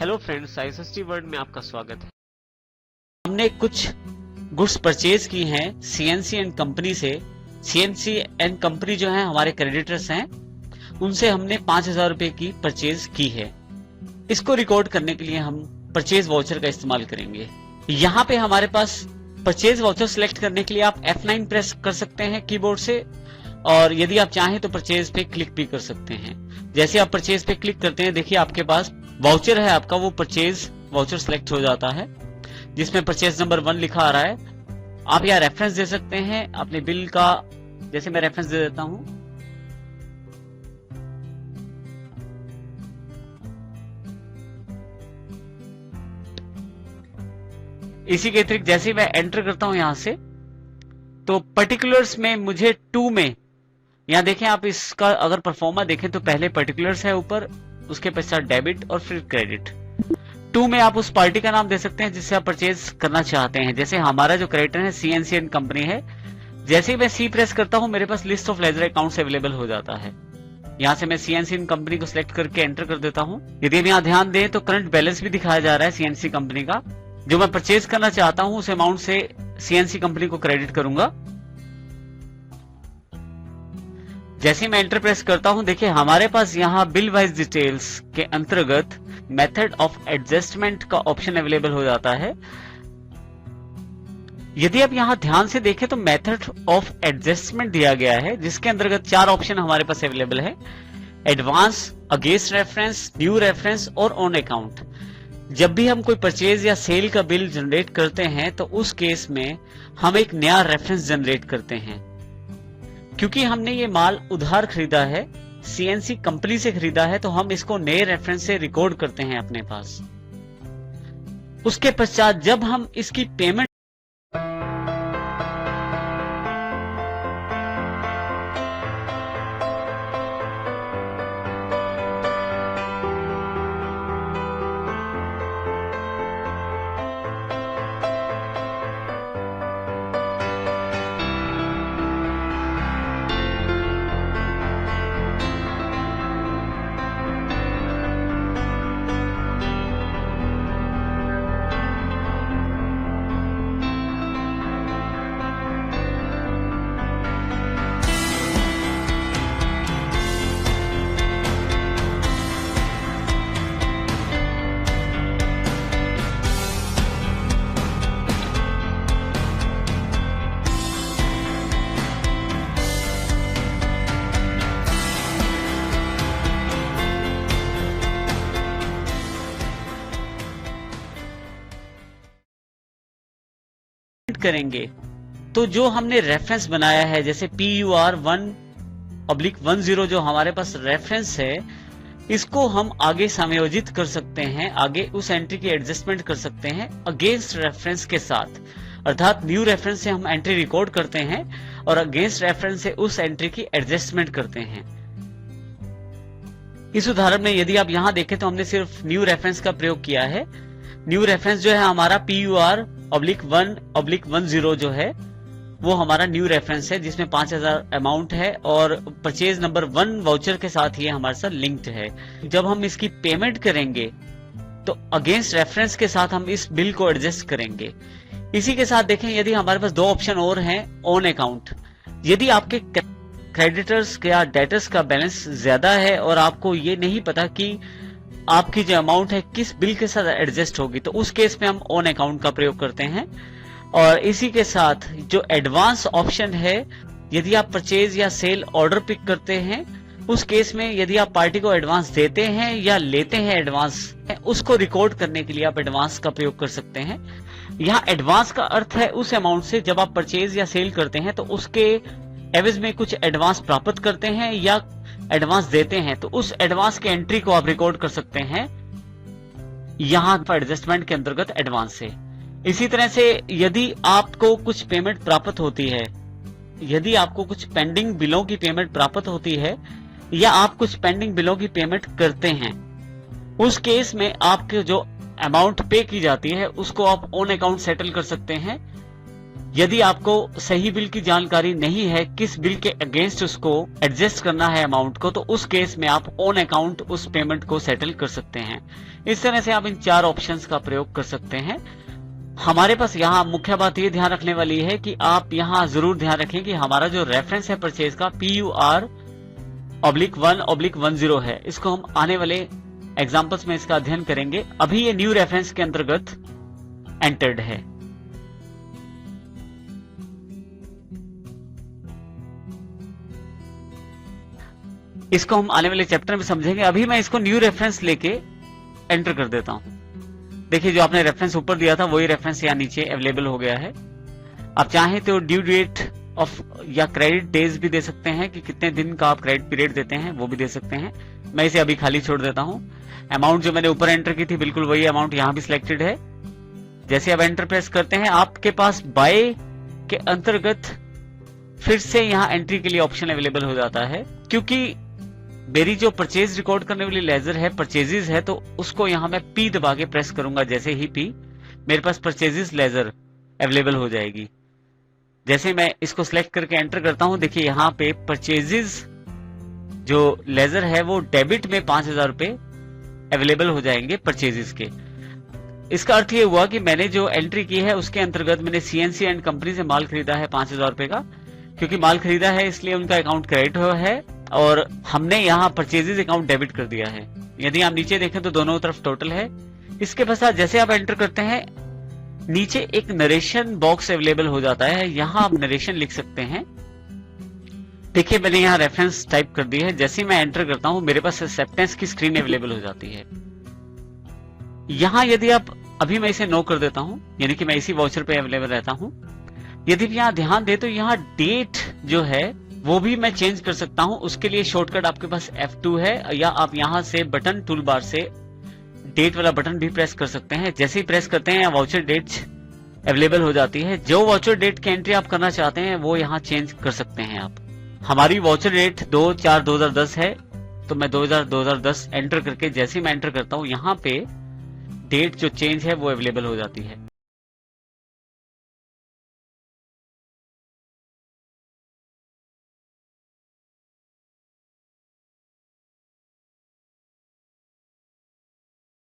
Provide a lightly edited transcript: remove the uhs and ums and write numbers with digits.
Hello friends, ISST world में आपका स्वागत है। हमने कुछ गुड्स परचेज की हैं CNC एंड कंपनी से। CNC एंड कंपनी जो है हमारे क्रेडिटर्स हैं, उनसे हमने 5,000 रुपए की परचेज की है। इसको रिकॉर्ड करने के लिए हम परचेज वाउचर का इस्तेमाल करेंगे। यहाँ पे हमारे पास परचेज वाउचर सिलेक्ट करने के लिए आप F9 प्रेस कर सकते हैं कीबोर्ड से, और यदि आप चाहें तो परचेज पे क्लिक भी कर सकते हैं। जैसे आप परचेज पे क्लिक करते हैं, देखिए आपके पास वाउचर है आपका, वो परचेज वाउचर सिलेक्ट हो जाता है जिसमें परचेज नंबर 1 लिखा आ रहा है। आप यहाँ रेफरेंस दे सकते हैं अपने बिल का, जैसे मैं रेफरेंस दे देता हूं। इसी के अतिरिक्त जैसे मैं एंटर करता हूं यहां से, तो पर्टिकुलर्स में मुझे 2 में, यहां देखें आप, इसका अगर परफॉर्मा देखें तो पहले पर्टिकुलर्स है ऊपर, उसके पश्चात डेबिट और फिर क्रेडिट। 2 में आप उस पार्टी का नाम दे सकते हैं जिससे आप परचेज करना चाहते हैं। जैसे हमारा जो क्रेडिटर है CNC एंड कंपनी है। जैसे ही मैं C प्रेस करता हूं, मेरे पास list of ledger accounts available हो जाता है। यहां से मैं CNC एंड कंपनी को सिलेक्ट करके एंटर कर देता हूं। यदि हम यहां ध्यान दें तो करंट बैलेंस भी दिखाया जा रहा है CNC कंपनी का। जो मैं परचेज करना चाहता हूं उस अमाउंट से CNC कंपनी को क्रेडिट करूंगा। जैसे मैं एंटर प्रेस करता हूं, देखिए हमारे पास यहाँ बिल वाइज डिटेल्स के अंतर्गत मेथड ऑफ एडजस्टमेंट का ऑप्शन अवेलेबल हो जाता है। यदि आप यहां ध्यान से देखें तो मेथड ऑफ एडजस्टमेंट दिया गया है, जिसके अंतर्गत 4 ऑप्शन हमारे पास अवेलेबल है: advance, against reference, new reference और ऑन अकाउंट। जब भी हम कोई परचेज या सेल का बिल जनरेट करते हैं तो उस केस में हम एक नया रेफरेंस जनरेट करते हैं। क्योंकि हमने ये माल उधार खरीदा है, CNC कंपनी से खरीदा है, तो हम इसको नए रेफरेंस से रिकॉर्ड करते हैं अपने पास। उसके पश्चात जब हम इसकी पेमेंट करेंगे तो जो हमने रेफरेंस बनाया है, जैसे PUR 1/10 जो हमारे पास रेफरेंस है, इसको हम आगे समायोजित कर सकते हैं, आगे उस एंट्री की एडजस्टमेंट कर सकते हैं अगेंस्ट रेफरेंस के साथ। अर्थात न्यू रेफरेंस से हम एंट्री रिकॉर्ड करते हैं और अगेंस्ट रेफरेंस से उस एंट्री की एडजस्टमेंट करते हैं। इस उदाहरण में यदि आप यहां देखें तो हमने सिर्फ न्यू रेफरेंस का प्रयोग किया है। न्यू रेफरेंस जो है हमारा PUR/1/10 जो है वो हमारा न्यू रेफरेंस है, जिसमें 5,000 अमाउंट है और परचेज नंबर 1 वाउचर के साथ ये हमारे साथ लिंक्ड है। जब हम इसकी पेमेंट करेंगे तो अगेंस्ट रेफरेंस के साथ हम इस बिल को एडजस्ट करेंगे। इसी के साथ देखें, यदि हमारे पास 2 ऑप्शन और हैं, ऑन अकाउंट। यदि आपके क्रेडिटर्स या डेटर्स का बैलेंस ज्यादा है और आपको ये नहीं पता कि आपकी जो अमाउंट है किस बिल के साथ एडजस्ट होगी, तो उस केस में हम ऑन अकाउंट का प्रयोग करते हैं। और इसी के साथ जो एडवांस ऑप्शन है, यदि आप परचेज या सेल ऑर्डर पिक करते हैं, उस केस में यदि आप पार्टी को एडवांस देते हैं या लेते हैं एडवांस, उसको रिकॉर्ड करने के लिए आप एडवांस का प्रयोग कर सकते हैं। यहाँ एडवांस का अर्थ है उस अमाउंट से जब आप परचेज या सेल करते हैं तो उसके एवज में कुछ एडवांस प्राप्त करते हैं या एडवांस देते हैं, तो उस एडवांस के एंट्री को आप रिकॉर्ड कर सकते हैं यहां पर एडजस्टमेंट के अंतर्गत एडवांस से। इसी तरह से यदि आपको कुछ पेमेंट प्राप्त होती है, यदि आपको कुछ पेंडिंग बिलों की पेमेंट प्राप्त होती है या आप कुछ पेंडिंग बिलों की पेमेंट करते हैं, उस केस में आपके जो अमाउंट पे की जाती है उसको आप ऑन अकाउंट सेटल कर सकते हैं। यदि आपको सही बिल की जानकारी नहीं है, किस बिल के अगेंस्ट उसको एडजस्ट करना है अमाउंट को, तो उस केस में आप ऑन अकाउंट उस पेमेंट को सेटल कर सकते हैं। इस तरह से आप इन 4 ऑप्शंस का प्रयोग कर सकते हैं। हमारे पास यहाँ मुख्य बात ये ध्यान रखने वाली है कि आप यहाँ जरूर ध्यान रखें कि हमारा जो रेफरेंस है परचेज का PUR/1/10 है। इसको हम आने वाले एग्जाम्पल्स में इसका अध्ययन करेंगे। अभी ये न्यू रेफरेंस के अंतर्गत एंटर्ड है। इसको हम आने वाले चैप्टर में समझेंगे। अभी मैं इसको न्यू रेफरेंस लेके एंटर कर देता हूं। देखिए, जो आपने रेफरेंस ऊपर दिया था वही रेफरेंस यहाँ नीचे अवेलेबल हो गया है। आप चाहें तो ड्यू डेट ऑफ या क्रेडिट डेज भी दे सकते हैं कि कितने दिन का आप क्रेडिट पीरियड देते हैं, वो भी दे सकते हैं। मैं इसे अभी खाली छोड़ देता हूं। अमाउंट जो मैंने ऊपर एंटर की थी बिल्कुल वही अमाउंट यहाँ भी सिलेक्टेड है। जैसे आप एंटर प्रेस करते हैं, आपके पास बाय के अंतर्गत फिर से यहाँ एंट्री के लिए ऑप्शन अवेलेबल हो जाता है। क्योंकि मेरी जो परचेज रिकॉर्ड करने वाली लेजर है, परचेजेस है, तो उसको यहाँ मैं P दबा के प्रेस करूंगा। जैसे ही P, मेरे पास परचेजेस लेजर अवेलेबल हो जाएगी। जैसे मैं इसको सिलेक्ट करके एंटर करता हूं, देखिए यहाँ पे परचेजेस जो लेजर है वो डेबिट में 5000 रुपए अवेलेबल हो जाएंगे परचेजेस के। इसका अर्थ ये हुआ कि मैंने जो एंट्री की है उसके अंतर्गत मैंने CNC एंड कंपनी से माल खरीदा है 5000 रुपए का। क्योंकि माल खरीदा है इसलिए उनका अकाउंट क्रेडिट हुआ है और हमने यहाँ परचेजेस अकाउंट डेबिट कर दिया है। यदि आप नीचे देखें तो दोनों तरफ टोटल है। इसके पश्चात जैसे आप एंटर करते हैं, नीचे एक नरेशन बॉक्स अवेलेबल हो जाता है। यहाँ आप नरेशन लिख सकते हैं। देखिए, मैंने यहाँ रेफरेंस टाइप कर दी है। जैसे ही मैं एंटर करता हूँ, मेरे पास एक्सेप्टेंस की स्क्रीन अवेलेबल हो जाती है। यहाँ यदि आप, अभी मैं इसे नो कर देता हूँ, यानी कि मैं इसी वाउचर पे अवेलेबल रहता हूँ। यदि भी यहाँ ध्यान दे तो यहाँ डेट जो है वो भी मैं चेंज कर सकता हूं। उसके लिए शॉर्टकट आपके पास F2 है, या आप यहां से बटन टूल बार से डेट वाला बटन भी प्रेस कर सकते हैं। जैसे ही प्रेस करते हैं, वाउचर डेट अवेलेबल हो जाती है। जो वाउचर डेट की एंट्री आप करना चाहते हैं वो यहाँ चेंज कर सकते हैं आप। हमारी वाउचर डेट 2/4/2010 है, तो मैं 2010 एंटर करके जैसे मैं एंटर करता हूँ, यहाँ पे डेट जो चेंज है वो अवेलेबल हो जाती है।